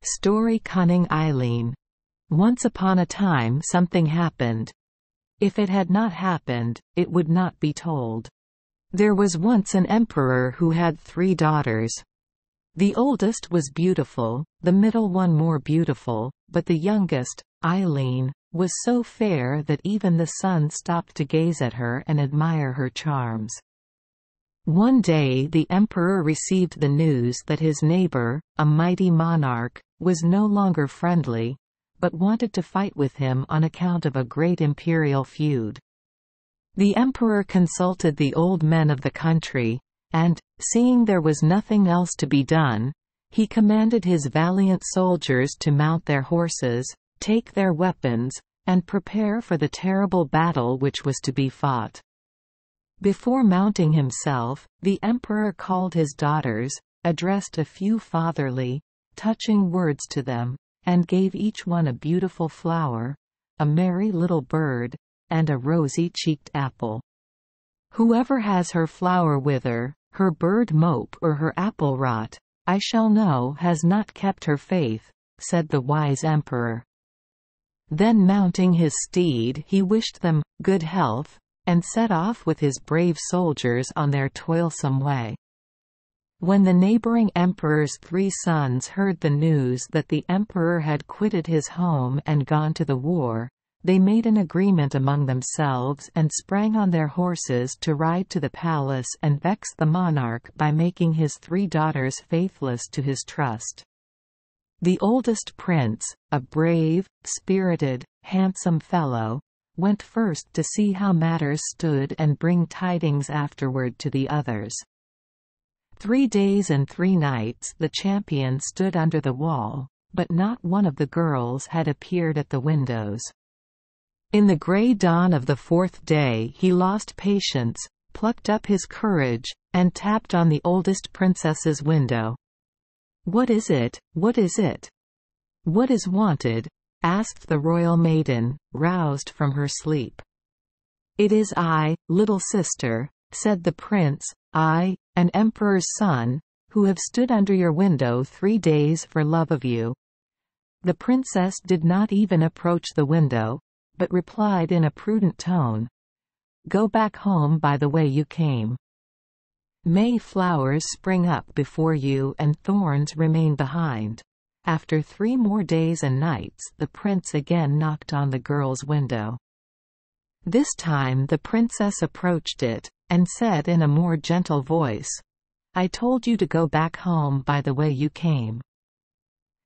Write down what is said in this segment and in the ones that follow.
Story Cunning Ileane. Once upon a time something happened. If it had not happened, it would not be told. There was once an emperor who had 3 daughters. The oldest was beautiful, the middle one more beautiful, but the youngest, Ileane, was so fair that even the sun stopped to gaze at her and admire her charms. One day the emperor received the news that his neighbor, a mighty monarch, was no longer friendly, but wanted to fight with him on account of a great imperial feud. The emperor consulted the old men of the country, and, seeing there was nothing else to be done, he commanded his valiant soldiers to mount their horses, take their weapons, and prepare for the terrible battle which was to be fought. Before mounting himself, the emperor called his daughters, addressed a few fatherly, touching words to them, and gave each one a beautiful flower, a merry little bird, and a rosy-cheeked apple. "Whoever has her flower wither, her bird mope or her apple rot, I shall know has not kept her faith," said the wise emperor. Then mounting his steed he wished them good health, and set off with his brave soldiers on their toilsome way. When the neighboring emperor's 3 sons heard the news that the emperor had quitted his home and gone to the war, they made an agreement among themselves and sprang on their horses to ride to the palace and vex the monarch by making his 3 daughters faithless to his trust. The oldest prince, a brave, spirited, handsome fellow, went first to see how matters stood and bring tidings afterward to the others. 3 days and 3 nights the champion stood under the wall, but not one of the girls had appeared at the windows. In the grey dawn of the 4th day he lost patience, plucked up his courage, and tapped on the oldest princess's window. "What is it? What is it? What is wanted?" asked the royal maiden, roused from her sleep. "It is I, little sister," said the prince, "I, an emperor's son, who have stood under your window 3 days for love of you." The princess did not even approach the window, but replied in a prudent tone, "Go back home by the way you came. May flowers spring up before you and thorns remain behind." After 3 more days and nights the prince again knocked on the girl's window. This time the princess approached it, and said in a more gentle voice, "I told you to go back home by the way you came.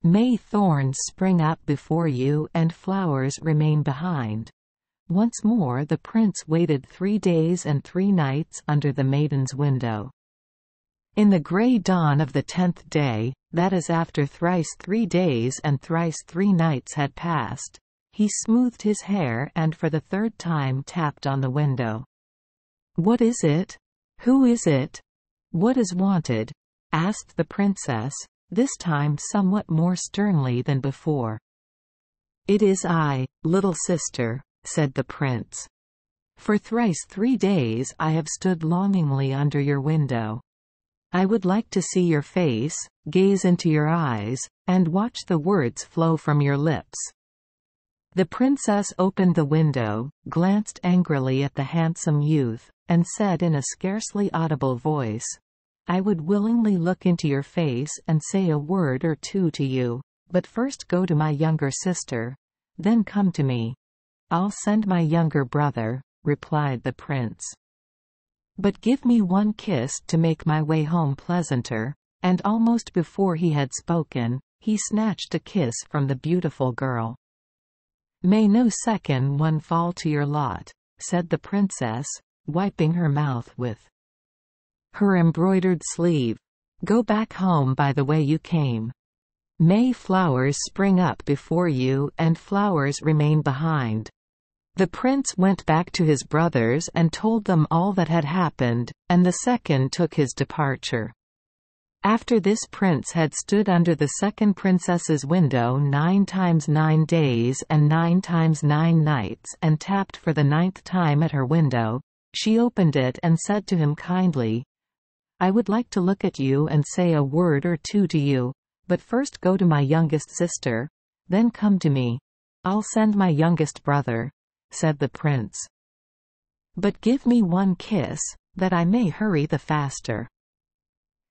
May thorns spring up before you and flowers remain behind." Once more the prince waited 3 days and 3 nights under the maiden's window. In the grey dawn of the 10th day, that is after thrice 3 days and thrice 3 nights had passed, he smoothed his hair and for the 3rd time tapped on the window. "What is it? Who is it? What is wanted?" asked the princess, this time somewhat more sternly than before. "It is I, little sister," said the prince. "For thrice 3 days I have stood longingly under your window. I would like to see your face, gaze into your eyes, and watch the words flow from your lips." The princess opened the window, glanced angrily at the handsome youth, and said in a scarcely audible voice, "I would willingly look into your face and say a word or 2 to you, but first go to my younger sister, then come to me." "I'll send my younger brother," replied the prince. "But give me 1 kiss to make my way home pleasanter," and almost before he had spoken, he snatched a kiss from the beautiful girl. "May no second one fall to your lot," said the princess, wiping her mouth with her embroidered sleeve. "Go back home by the way you came. May flowers spring up before you and flowers remain behind." The prince went back to his brothers and told them all that had happened, and the second took his departure. After this prince had stood under the second princess's window 9 times 9 days and 9 times 9 nights and tapped for the 9th time at her window, she opened it and said to him kindly, "I would like to look at you and say a word or 2 to you, But first go to my youngest sister, then come to me. I'll send my youngest brother," said the prince. "But give me one kiss, that I may hurry the faster."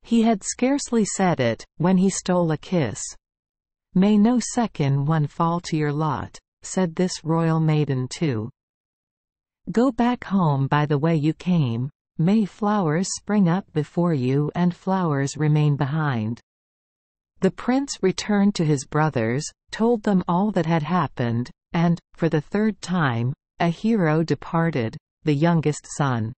He had scarcely said it, when he stole a kiss. "May no second one fall to your lot," said this royal maiden too. "Go back home by the way you came. May flowers spring up before you and flowers remain behind." The prince returned to his brothers, told them all that had happened, and, for the third time, a hero departed, the youngest son.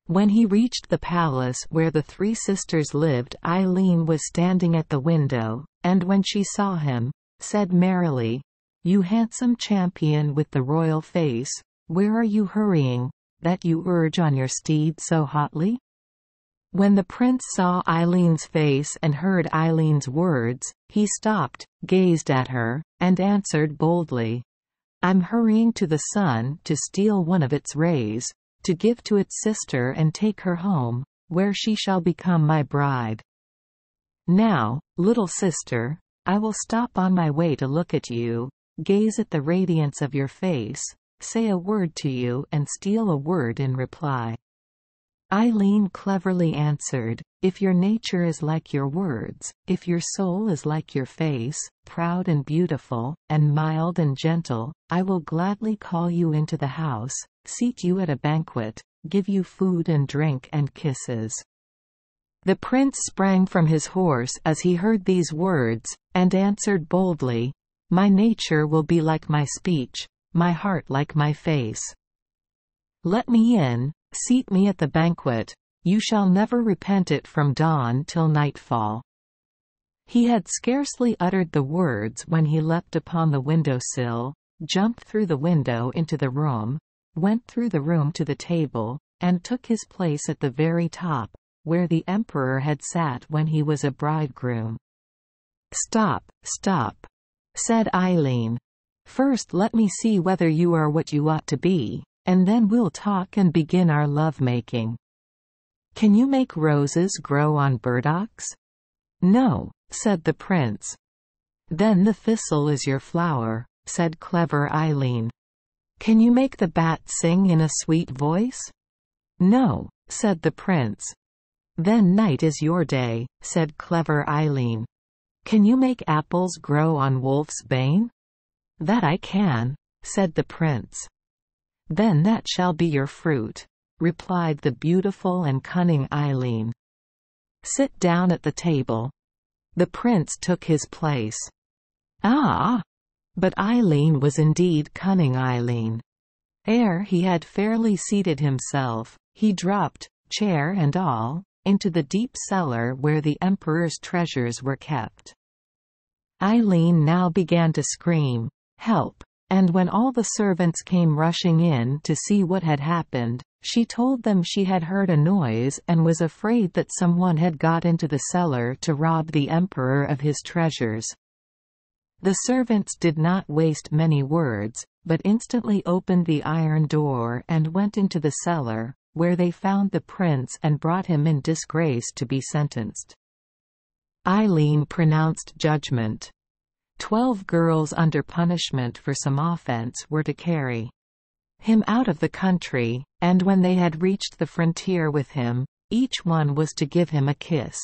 When he reached the palace where the three sisters lived, Ileane was standing at the window, and when she saw him, said merrily, "You handsome champion with the royal face, where are you hurrying, that you urge on your steed so hotly?" When the prince saw Ileane's face and heard Ileane's words, he stopped, gazed at her, and answered boldly, "I'm hurrying to the sun to steal one of its rays, to give to its sister and take her home, where she shall become my bride. Now, little sister, I will stop on my way to look at you, gaze at the radiance of your face, say a word to you and steal a word in reply." Ileane cleverly answered, "If your nature is like your words, if your soul is like your face, proud and beautiful, and mild and gentle, I will gladly call you into the house, seat you at a banquet, give you food and drink and kisses." The prince sprang from his horse as he heard these words, and answered boldly, "My nature will be like my speech, my heart like my face. Let me in, seat me at the banquet, you shall never repent it from dawn till nightfall." He had scarcely uttered the words when he leapt upon the window-sill, jumped through the window into the room, went through the room to the table, and took his place at the very top, where the emperor had sat when he was a bridegroom. "Stop, stop," said Ileane. "First let me see whether you are what you ought to be, and then we'll talk and begin our love-making. Can you make roses grow on burdocks?" "No," said the prince. "Then the thistle is your flower," said clever Ileane. "Can you make the bat sing in a sweet voice?" "No," said the prince. "Then night is your day," said clever Ileane. "Can you make apples grow on wolf's bane?" "That I can," said the prince. "Then that shall be your fruit," replied the beautiful and cunning Ileane. "Sit down at the table." The prince took his place. Ah! But Ileane was indeed Cunning Ileane. Ere he had fairly seated himself, he dropped, chair and all, into the deep cellar where the emperor's treasures were kept. Ileane now began to scream, "Help!" And when all the servants came rushing in to see what had happened, she told them she had heard a noise and was afraid that someone had got into the cellar to rob the emperor of his treasures. The servants did not waste many words, but instantly opened the iron door and went into the cellar, where they found the prince and brought him in disgrace to be sentenced. Ileane pronounced judgment. 12 girls under punishment for some offense were to carry him out of the country, and when they had reached the frontier with him, each one was to give him a kiss.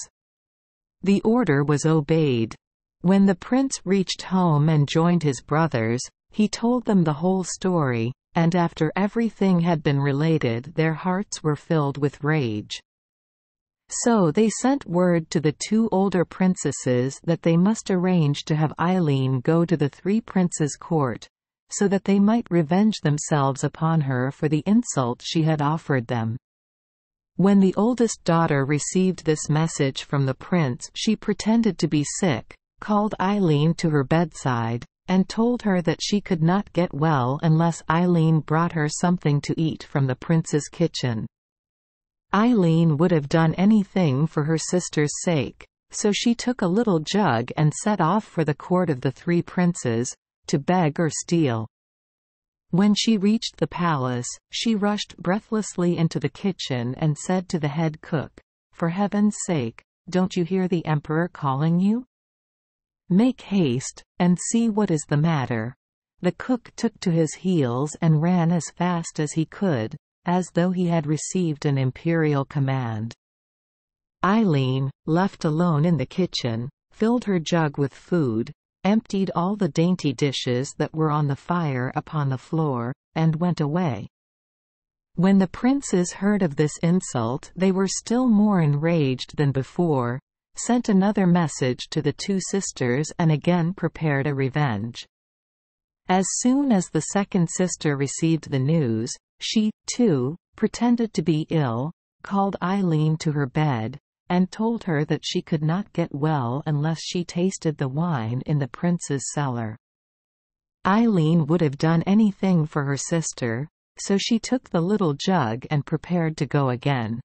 The order was obeyed. When the prince reached home and joined his brothers, he told them the whole story, and after everything had been related their hearts were filled with rage. So they sent word to the 2 older princesses that they must arrange to have Ileane go to the 3 princes' court, so that they might revenge themselves upon her for the insult she had offered them. When the oldest daughter received this message from the prince, she pretended to be sick, called Ileane to her bedside, and told her that she could not get well unless Ileane brought her something to eat from the prince's kitchen. Ileane would have done anything for her sister's sake, so she took a little jug and set off for the court of the 3 princes, to beg or steal. When she reached the palace, she rushed breathlessly into the kitchen and said to the head cook, "For heaven's sake, don't you hear the emperor calling you? Make haste, and see what is the matter." The cook took to his heels and ran as fast as he could, as though he had received an imperial command. Ileane, left alone in the kitchen, filled her jug with food, emptied all the dainty dishes that were on the fire upon the floor, and went away. When the princes heard of this insult, they were still more enraged than before, sent another message to the two sisters, and again prepared a revenge. As soon as the second sister received the news, she, too, pretended to be ill, called Ileane to her bed, and told her that she could not get well unless she tasted the wine in the prince's cellar. Ileane would have done anything for her sister, so she took the little jug and prepared to go again.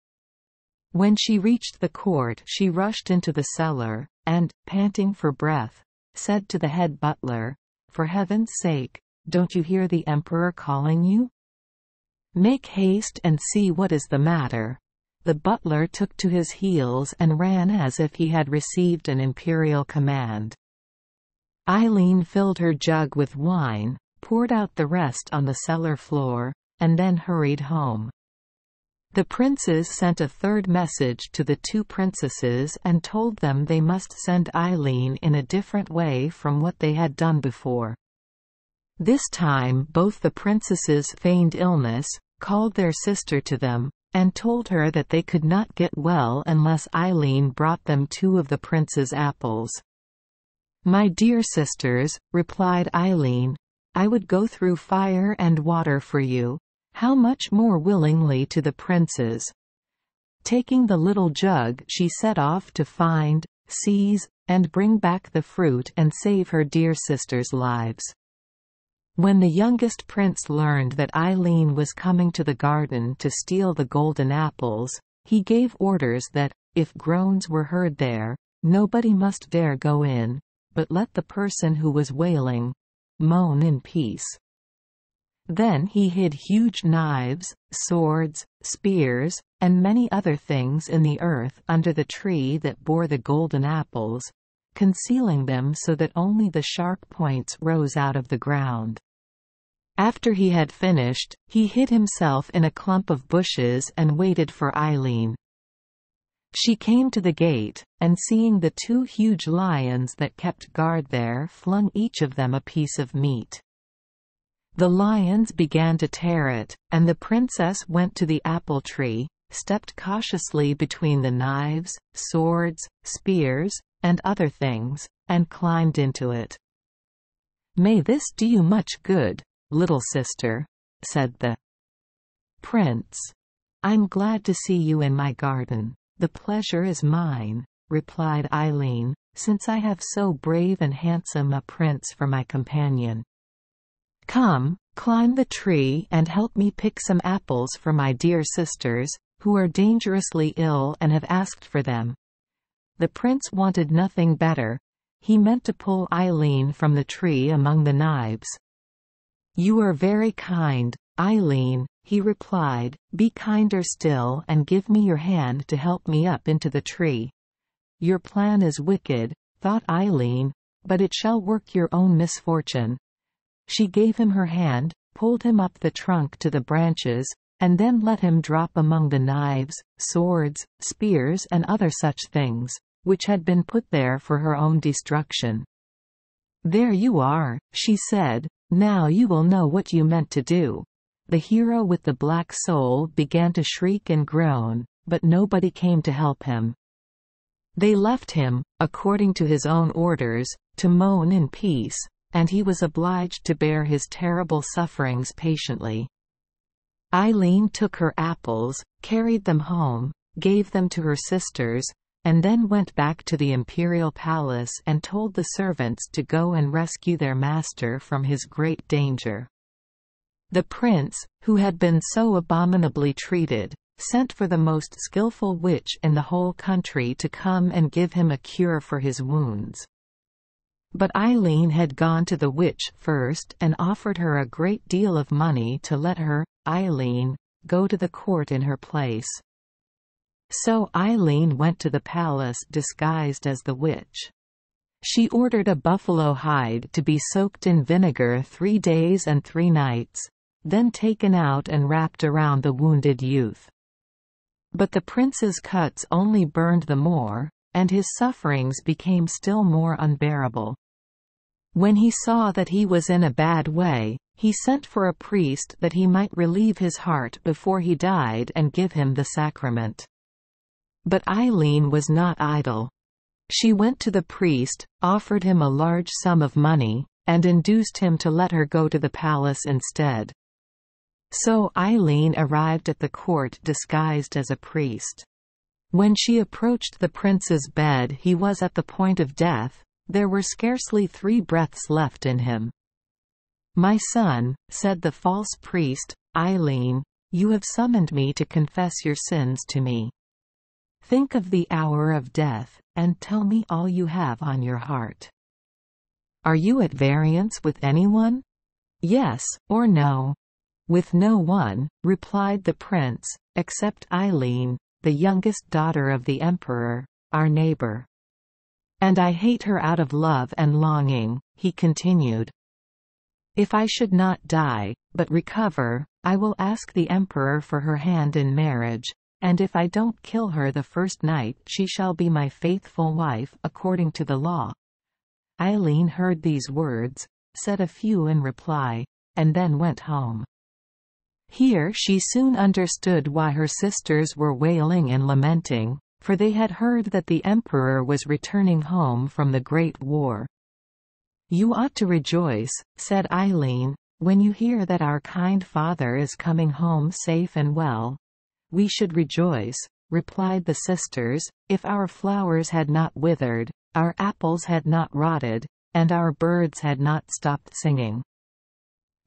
When she reached the court, she rushed into the cellar, and, panting for breath, said to the head butler, "For heaven's sake, don't you hear the emperor calling you? Make haste and see what is the matter." The butler took to his heels and ran as if he had received an imperial command. Ileane filled her jug with wine, poured out the rest on the cellar floor, and then hurried home. The princes sent a third message to the two princesses and told them they must send Ileane in a different way from what they had done before. This time both the princesses feigned illness, called their sister to them, and told her that they could not get well unless Ileane brought them 2 of the prince's apples. "My dear sisters," replied Ileane, "I would go through fire and water for you. How much more willingly to the princes." Taking the little jug, she set off to find, seize, and bring back the fruit and save her dear sisters' lives. When the youngest prince learned that Ileane was coming to the garden to steal the golden apples, he gave orders that, if groans were heard there, nobody must dare go in, but let the person who was wailing moan in peace. Then he hid huge knives, swords, spears, and many other things in the earth under the tree that bore the golden apples, concealing them so that only the sharp points rose out of the ground. After he had finished, he hid himself in a clump of bushes and waited for Ileane. She came to the gate, and seeing the 2 huge lions that kept guard there, flung each of them a piece of meat. The lions began to tear it, and the princess went to the apple tree, stepped cautiously between the knives, swords, spears, and other things, and climbed into it. "May this do you much good, little sister," said the prince. "I'm glad to see you in my garden." "The pleasure is mine," replied Ileane, "since I have so brave and handsome a prince for my companion. Come, climb the tree and help me pick some apples for my dear sisters, who are dangerously ill and have asked for them." The prince wanted nothing better. He meant to pull Ileane from the tree among the knives. "You are very kind, Ileane," he replied. "Be kinder still and give me your hand to help me up into the tree." "Your plan is wicked," thought Ileane, "but it shall work your own misfortune." She gave him her hand, pulled him up the trunk to the branches, and then let him drop among the knives, swords, spears and other such things, which had been put there for her own destruction. "There you are," she said, "now you will know what you meant to do." The hero with the black soul began to shriek and groan, but nobody came to help him. They left him, according to his own orders, to moan in peace, and he was obliged to bear his terrible sufferings patiently. Ileane took her apples, carried them home, gave them to her sisters, and then went back to the imperial palace and told the servants to go and rescue their master from his great danger. The prince, who had been so abominably treated, sent for the most skillful witch in the whole country to come and give him a cure for his wounds. But Ileane had gone to the witch first and offered her a great deal of money to let her, Ileane, go to the court in her place. So Ileane went to the palace disguised as the witch. She ordered a buffalo hide to be soaked in vinegar 3 days and 3 nights, then taken out and wrapped around the wounded youth. But the prince's cuts only burned the more, and his sufferings became still more unbearable. When he saw that he was in a bad way, he sent for a priest that he might relieve his heart before he died and give him the sacrament. But Ileane was not idle. She went to the priest, offered him a large sum of money, and induced him to let her go to the palace instead. So Ileane arrived at the court disguised as a priest. When she approached the prince's bed, he was at the point of death. There were scarcely 3 breaths left in him. "My son," said the false priest, "Ileane, you have summoned me to confess your sins to me. Think of the hour of death, and tell me all you have on your heart. Are you at variance with anyone? Yes, or no?" "With no one," replied the prince, "except Ileane, the youngest daughter of the emperor, our neighbor. And I hate her out of love and longing," he continued. "If I should not die, but recover, I will ask the emperor for her hand in marriage, and if I don't kill her the first night, she shall be my faithful wife according to the law." Ileane heard these words, said a few in reply, and then went home. Here she soon understood why her sisters were wailing and lamenting, for they had heard that the emperor was returning home from the Great War. "You ought to rejoice," said Ileane, "when you hear that our kind father is coming home safe and well." "We should rejoice," replied the sisters, "if our flowers had not withered, our apples had not rotted, and our birds had not stopped singing.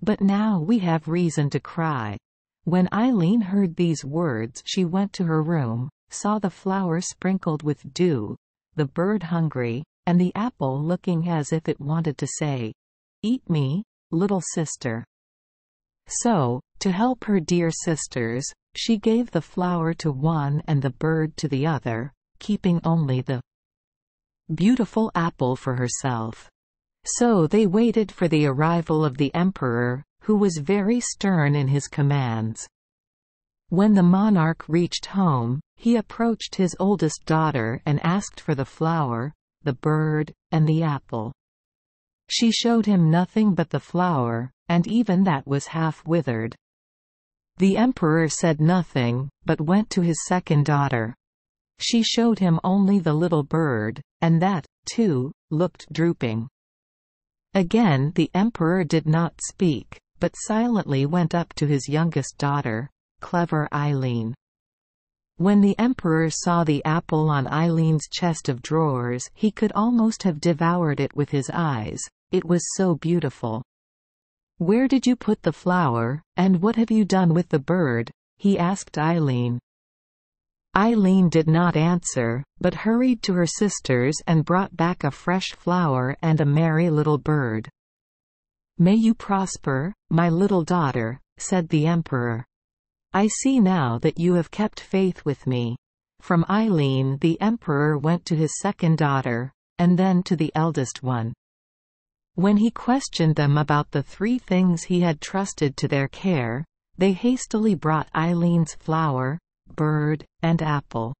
But now we have reason to cry." When Ileane heard these words, she went to her room, saw the flower sprinkled with dew, the bird hungry, and the apple looking as if it wanted to say, "Eat me, little sister." So, to help her dear sisters, she gave the flower to one and the bird to the other, keeping only the beautiful apple for herself. So they waited for the arrival of the emperor, who was very stern in his commands. When the monarch reached home, he approached his oldest daughter and asked for the flower, the bird, and the apple. She showed him nothing but the flower, and even that was half withered. The emperor said nothing, but went to his second daughter. She showed him only the little bird, and that, too, looked drooping. Again the emperor did not speak, but silently went up to his youngest daughter, clever Ileane. When the emperor saw the apple on Ileane's chest of drawers, he could almost have devoured it with his eyes, it was so beautiful. "Where did you put the flower, and what have you done with the bird?" he asked Ileane. Ileane did not answer, but hurried to her sisters and brought back a fresh flower and a merry little bird. "May you prosper, my little daughter," said the emperor. "I see now that you have kept faith with me." From Ileane the emperor went to his second daughter, and then to the eldest one. When he questioned them about the 3 things he had trusted to their care, they hastily brought Ileane's flower, bird, and apple.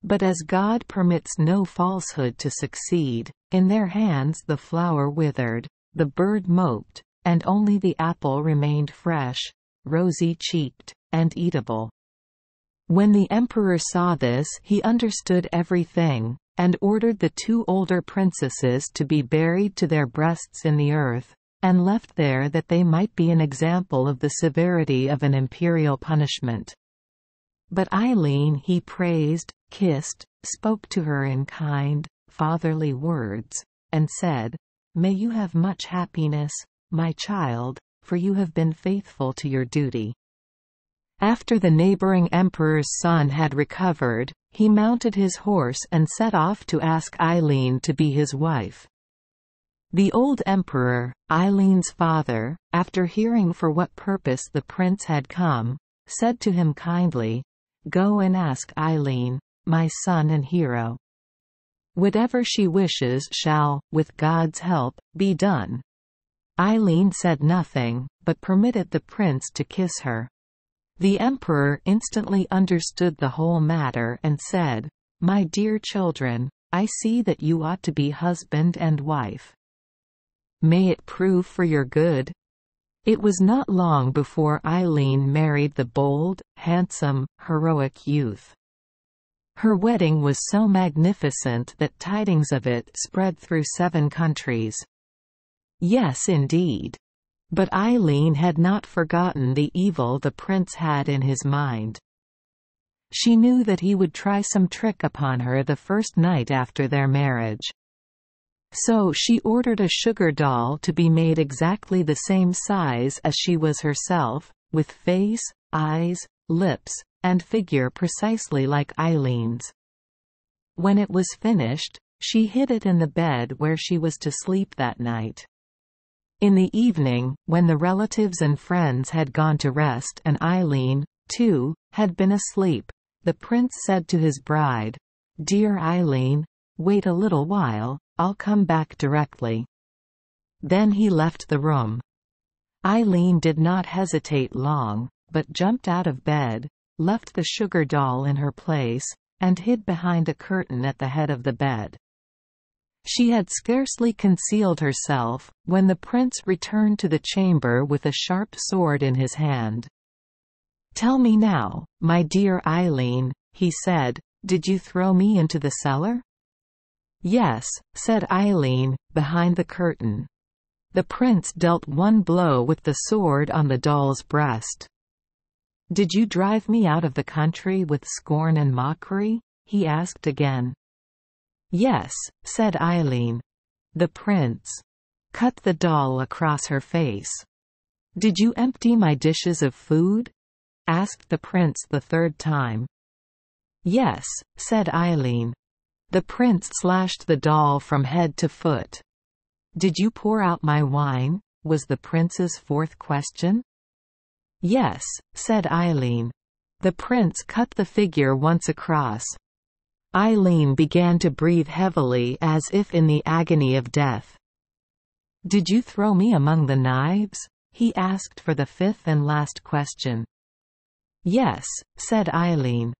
But as God permits no falsehood to succeed, in their hands the flower withered, the bird moped, and only the apple remained fresh, rosy-cheeked, and eatable. When the emperor saw this, he understood everything, and ordered the 2 older princesses to be buried to their breasts in the earth, and left there that they might be an example of the severity of an imperial punishment. But Ileane he praised, kissed, spoke to her in kind, fatherly words, and said, "May you have much happiness, my child, for you have been faithful to your duty." After the neighboring emperor's son had recovered, he mounted his horse and set off to ask Ileane to be his wife. The old emperor, Ileane's father, after hearing for what purpose the prince had come, said to him kindly, "Go and ask Ileane, my son and hero." Whatever she wishes shall, with God's help, be done." Ileane said nothing, but permitted the prince to kiss her. The emperor instantly understood the whole matter and said, "My dear children, I see that you ought to be husband and wife. May it prove for your good." It was not long before Ileane married the bold, handsome, heroic youth. Her wedding was so magnificent that tidings of it spread through 7 countries. Yes, indeed. But Ileane had not forgotten the evil the prince had in his mind. She knew that he would try some trick upon her the first night after their marriage. So she ordered a sugar doll to be made exactly the same size as she was herself, with face, eyes, lips, and figure precisely like Ileane's. When it was finished, she hid it in the bed where she was to sleep that night. In the evening, when the relatives and friends had gone to rest and Ileane, too, had been asleep, the prince said to his bride, "Dear Ileane, wait a little while, I'll come back directly." Then he left the room. Ileane did not hesitate long, but jumped out of bed, left the sugar doll in her place, and hid behind a curtain at the head of the bed. She had scarcely concealed herself, when the prince returned to the chamber with a sharp sword in his hand. "Tell me now, my dear Ileane," he said, "did you throw me into the cellar?" "Yes," said Ileane, behind the curtain. The prince dealt one blow with the sword on the doll's breast. "Did you drive me out of the country with scorn and mockery?" he asked again. "Yes," said Ileane. The prince cut the doll across her face. "Did you empty my dishes of food?" asked the prince the 3rd time. "Yes," said Ileane. The prince slashed the doll from head to foot. "Did you pour out my wine?" was the prince's 4th question. "Yes," said Ileane. The prince cut the figure once across. Ileane began to breathe heavily as if in the agony of death. "Did you throw me among the knives?" he asked for the 5th and last question. "Yes," said Ileane.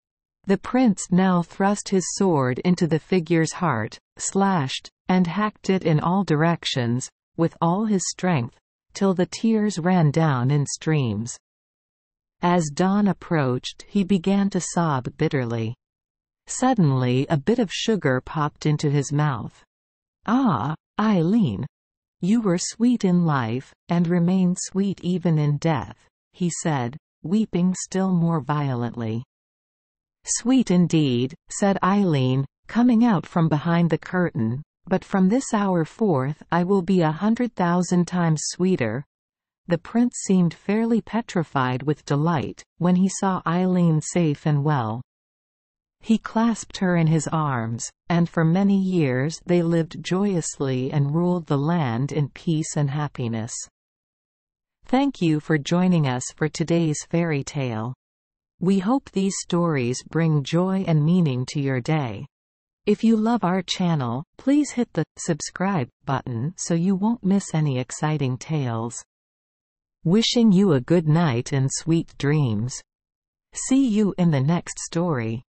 The prince now thrust his sword into the figure's heart, slashed, and hacked it in all directions, with all his strength, till the tears ran down in streams. As dawn approached, he began to sob bitterly. Suddenly a bit of sugar popped into his mouth. "Ah, Ileane! You were sweet in life, and remain sweet even in death," he said, weeping still more violently. "Sweet indeed," said Ileane, coming out from behind the curtain, "but from this hour forth I will be 100,000 times sweeter." The prince seemed fairly petrified with delight, when he saw Ileane safe and well. He clasped her in his arms, and for many years they lived joyously and ruled the land in peace and happiness. Thank you for joining us for today's fairy tale. We hope these stories bring joy and meaning to your day. If you love our channel, please hit the subscribe button so you won't miss any exciting tales. Wishing you a good night and sweet dreams. See you in the next story.